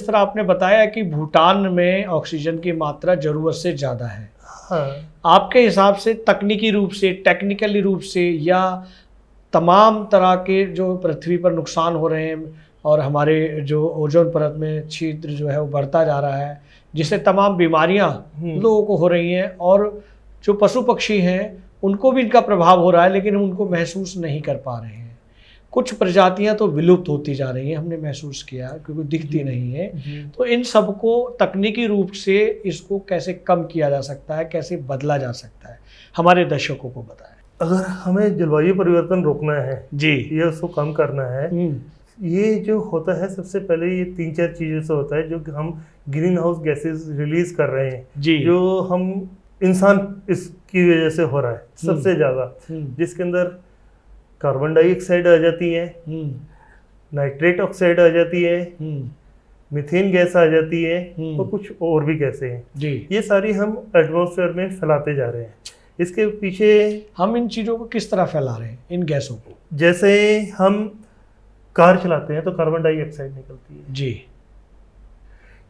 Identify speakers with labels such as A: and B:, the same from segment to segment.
A: जिस तरह आपने बताया कि भूटान में ऑक्सीजन की मात्रा ज़रूरत से ज़्यादा है,
B: हाँ,
A: आपके हिसाब से तकनीकी रूप से, टेक्निकली रूप से, या तमाम तरह के जो पृथ्वी पर नुकसान हो रहे हैं और हमारे जो ओजोन परत में छिद्र जो है वो बढ़ता जा रहा है, जिससे तमाम बीमारियां लोगों को हो रही हैं, और जो पशु पक्षी हैं उनको भी इनका प्रभाव हो रहा है, लेकिन हम उनको महसूस नहीं कर पा रहे हैं। कुछ प्रजातियां तो विलुप्त होती जा रही हैं, हमने महसूस किया, क्योंकि दिखती नहीं है। तो इन सबको तकनीकी रूप से इसको कैसे कम किया जा सकता है, कैसे बदला जा सकता है, हमारे दर्शकों को बताएं।
B: अगर हमें जलवायु परिवर्तन रोकना है
A: जी,
B: ये उसको कम करना है, ये जो होता है सबसे पहले ये 3-4 चीज़ों से होता है जो कि हम ग्रीन हाउस गैसेस रिलीज कर रहे हैं
A: जी,
B: जो हम इंसान इसकी वजह से हो रहा है सबसे ज़्यादा, जिसके अंदर कार्बन डाइऑक्साइड आ जाती है, नाइट्रेट ऑक्साइड आ जाती है, मीथेन गैस आ जाती है, और कुछ और भी गैसें हैं
A: जी।
B: ये सारी हम एटमॉस्फेयर में फैलाते जा रहे हैं। इसके पीछे
A: हम इन चीज़ों को किस तरह फैला रहे हैं, इन गैसों को?
B: जैसे हम कार चलाते हैं तो कार्बन डाइऑक्साइड निकलती है
A: जी।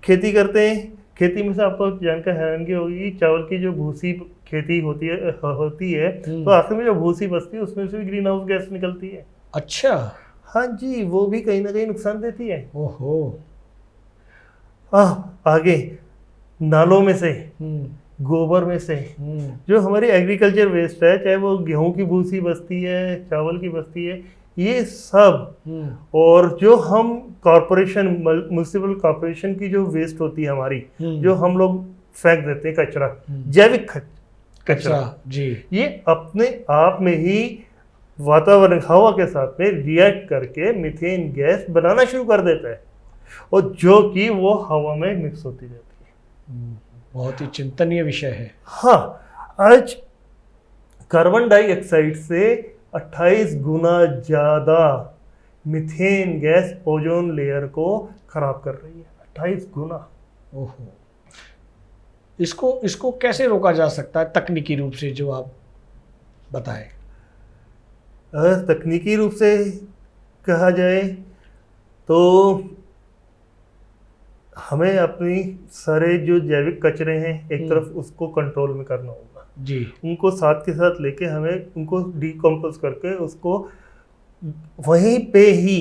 B: खेती करते हैं, खेती में से आपको जानकर हैरानगी होगी, चावल की जो भूसी खेती होती है तो आखिर में जो भूसी बचती है उसमें से भी ग्रीन हाउस गैस निकलती है।
A: अच्छा।
B: हाँ जी, वो भी कहीं ना कहीं नुकसान देती है।
A: ओहो।
B: आगे नालों में से, गोबर में से जो हमारी एग्रीकल्चर वेस्ट है, चाहे वो गेहूं की भूसी बचती है, चावल की बचती है, ये सब, और जो हम कॉरपोरेशन म्युनिसिपल कॉरपोरेशन की जो वेस्ट होती है हमारी, जो हम लोग फेंक देते हैं कचरा, जैविक कचरा जी, ये अपने आप में ही वातावरण हवा के साथ में रिएक्ट करके मीथेन गैस बनाना शुरू कर देता है, और जो कि वो हवा में मिक्स होती रहती है।
A: बहुत ही चिंतनीय विषय है।
B: हाँ, आज कार्बन डाइऑक्साइड से 28 गुना ज़्यादा मीथेन गैस ओजोन लेयर को खराब कर रही है। 28 गुना।
A: ओहो। इसको कैसे रोका जा सकता है तकनीकी रूप से, जो आप बताएं?
B: तकनीकी रूप से कहा जाए तो हमें अपनी सारे जो जैविक कचरे हैं एक तरफ उसको कंट्रोल में करना होगा
A: जी,
B: उनको साथ के साथ लेके हमें उनको डिकम्पोज करके उसको वहीं पे ही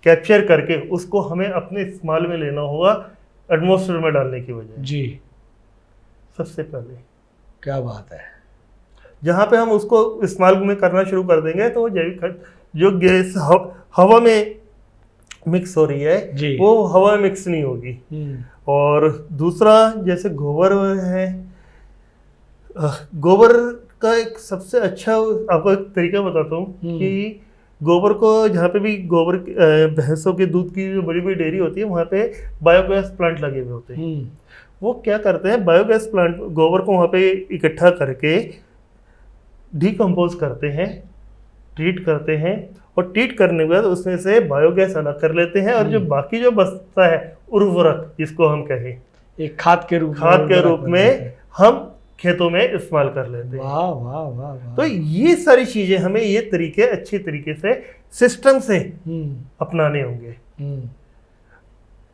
B: कैप्चर करके उसको हमें अपने इस्तेमाल में लेना होगा, एटमॉस्फेयर में डालने की बजाय।
A: जी,
B: सबसे पहले। क्या
A: बात है।
B: जहाँ पे हम उसको इस्तेमाल में करना शुरू कर देंगे तो वो जैविक जो गैस हवा में मिक्स हो रही है वो हवा में मिक्स नहीं होगी। और दूसरा, जैसे गोबर है, गोबर का एक सबसे अच्छा आपको एक तरीका बताता हूँ कि गोबर को जहाँ पे भी गोबर भैंसों के दूध की जो बड़ी बड़ी डेयरी होती है वहाँ पे बायोगैस प्लांट लगे हुए होते हैं। वो क्या करते हैं, बायोगैस प्लांट गोबर को वहाँ पे इकट्ठा करके डिकम्पोज करते हैं, ट्रीट करते हैं, और ट्रीट करने के बाद उसमें से बायोगैस अलग कर लेते हैं, और जो बाकी जो बचता है उर्वरक, जिसको हम कहें
A: एक खाद के रूप
B: में हम खेतों में इस्तेमाल कर लेते हैं।
A: वाह वाह वाह वाह।
B: तो ये सारी चीजें हमें ये तरीके अच्छे तरीके से सिस्टम से अपनाने होंगे।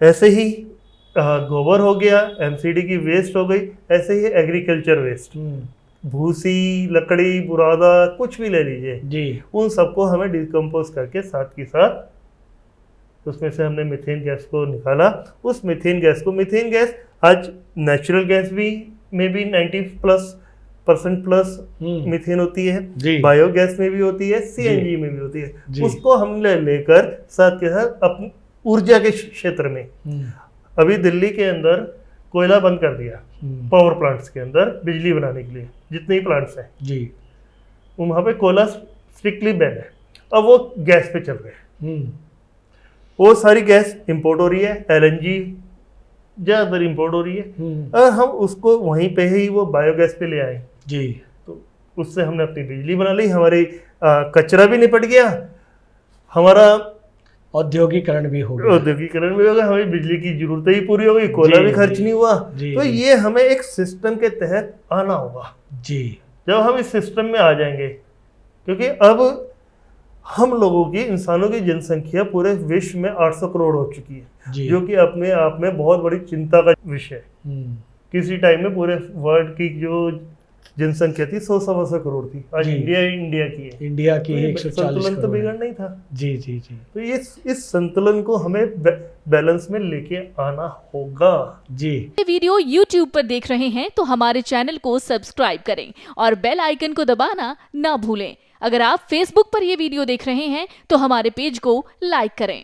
B: ऐसे ही गोबर हो गया, एमसीडी की वेस्ट हो गई, ऐसे ही एग्रीकल्चर वेस्ट, भूसी, लकड़ी, बुरादा, कुछ भी ले लीजिए जी, उन सबको हमें डिकम्पोज करके साथ के साथ उसमें से हमने मीथेन गैस को निकाला। उस मीथेन गैस आज नेचुरल गैस भी में भी 90% प्लस मीथेन होती है, बायोगैस में भी होती है, सीएनजी में भी होती है। उसको हमने लेकर साथ के साथ अपनी ऊर्जा के क्षेत्र में, अभी दिल्ली के अंदर कोयला बंद कर दिया पावर प्लांट्स के अंदर बिजली बनाने के लिए, जितने ही प्लांट्स हैं जी, वहाँ पे कोयला स्ट्रिक्टली बैन है। अब वो गैस पे चल रहे हैं, वो सारी गैस इंपोर्ट हो रही है, एलएनजी ज़्यादातर इंपोर्ट हो रही है। अगर हम उसको वहीं पे ही वो बायोगैस पे ले आए जी, तो उससे हमने अपनी बिजली बना ली, हमारी कचरा भी निपट गया, हमारा औद्योगिकरण भी हो गया, हमें बिजली की जरूरतें ही पूरी हो गई, कोयला भी खर्च नहीं हुआ। तो ये हमें एक सिस्टम के तहत आना होगा जी। जब हम इस सिस्टम में आ जाएंगे, क्योंकि अब हम लोगों की, इंसानों की जनसंख्या पूरे विश्व में 800 करोड़ हो चुकी है,
A: जी।
B: जो कि अपने आप में बहुत बड़ी चिंता का विषय है। किसी टाइम में पूरे वर्ल्ड की जो जनसंख्या थी 100-125 करोड़ थी, आज
A: जी।
B: इंडिया की है।
A: इंडिया की
B: तो ये
A: 140
B: संतुलन तो
A: करोड़ है।
B: बिगड़ना ही था।
A: जी जी जी
B: तो ये इस संतुलन को हमें बैलेंस में लेके आना होगा।
A: जी।
C: ये वीडियो YouTube पर देख रहे हैं तो हमारे चैनल को सब्सक्राइब करें और बेल आइकन को दबाना ना भूलें। अगर आप Facebook पर ये वीडियो देख रहे हैं तो हमारे पेज को लाइक करें।